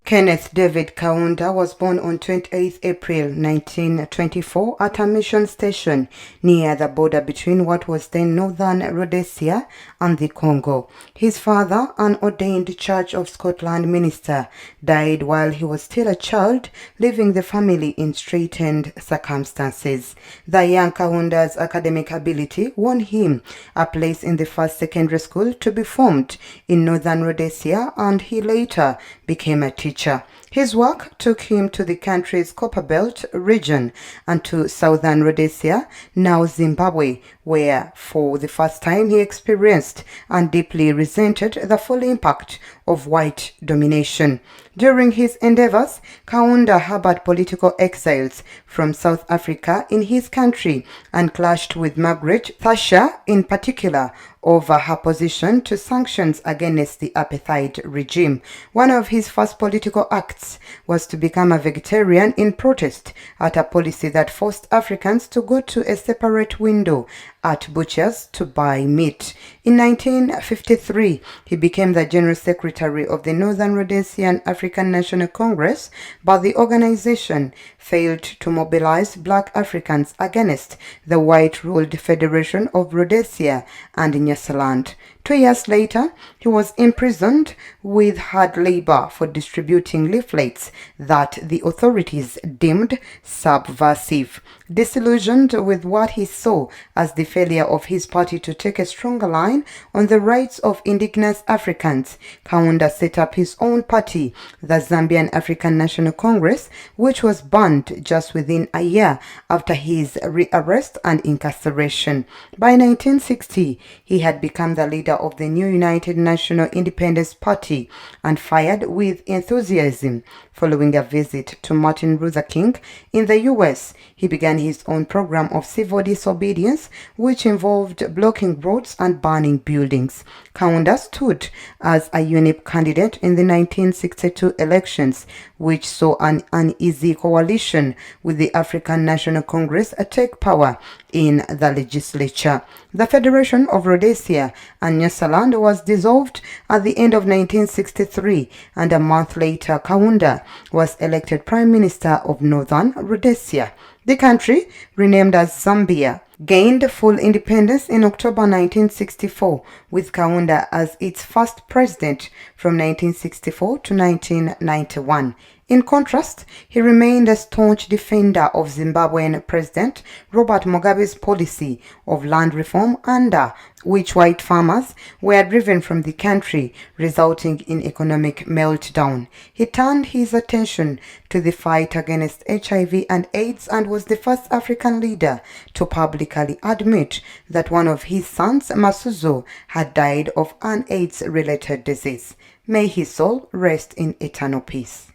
Kenneth David Kaunda was born on 28 April 1924 at a mission station near the border between what was then Northern Rhodesia and the Congo. His father, an ordained Church of Scotland minister, died while he was still a child, leaving the family in straitened circumstances. The young Kaunda's academic ability won him a place in the first secondary school to be formed in Northern Rhodesia, and he later became a teacher. His work took him to the country's Copperbelt region and to southern Rhodesia, now Zimbabwe, where for the first time he experienced and deeply resented the full impact of white domination. During his endeavors, Kaunda harbored political exiles from South Africa in his country and clashed with Margaret Thatcher in particular over her position to sanctions against the apartheid regime. One of his first political acts was to become a vegetarian in protest at a policy that forced Africans to go to a separate window at butchers to buy meat. In 1953, he became the General Secretary of the Northern Rhodesian African National Congress, but the organization failed to mobilize black Africans against the white-ruled Federation of Rhodesia and Nyasaland. 2 years later, he was imprisoned with hard labor for distributing leaflets that the authorities deemed subversive. Disillusioned with what he saw as the failure of his party to take a stronger line on the rights of indigenous Africans, Kaunda set up his own party, the Zambian African National Congress, which was banned just within a year after his rearrest and incarceration. By 1960, he had become the leader of the new United National Independence Party and fired with enthusiasm. Following a visit to Martin Luther King in the US, he began his own program of civil disobedience, which involved blocking roads and burning buildings. Kaunda stood as a unique candidate in the 1962 elections, which saw an uneasy coalition with the African National Congress take power in the legislature. The Federation of Rhodesia and Nyasaland was dissolved at the end of 1963, and a month later Kaunda was elected Prime Minister of Northern Rhodesia. The country, renamed as Zambia, gained full independence in October 1964, with Kaunda as its first president from 1964 to 1991. In contrast, he remained a staunch defender of Zimbabwean President Robert Mugabe's policy of land reform, under which white farmers were driven from the country, resulting in economic meltdown. He turned his attention to the fight against HIV and AIDS and was the first African leader to publicly admit that one of his sons, Masuzo, had died of an AIDS-related disease. May his soul rest in eternal peace.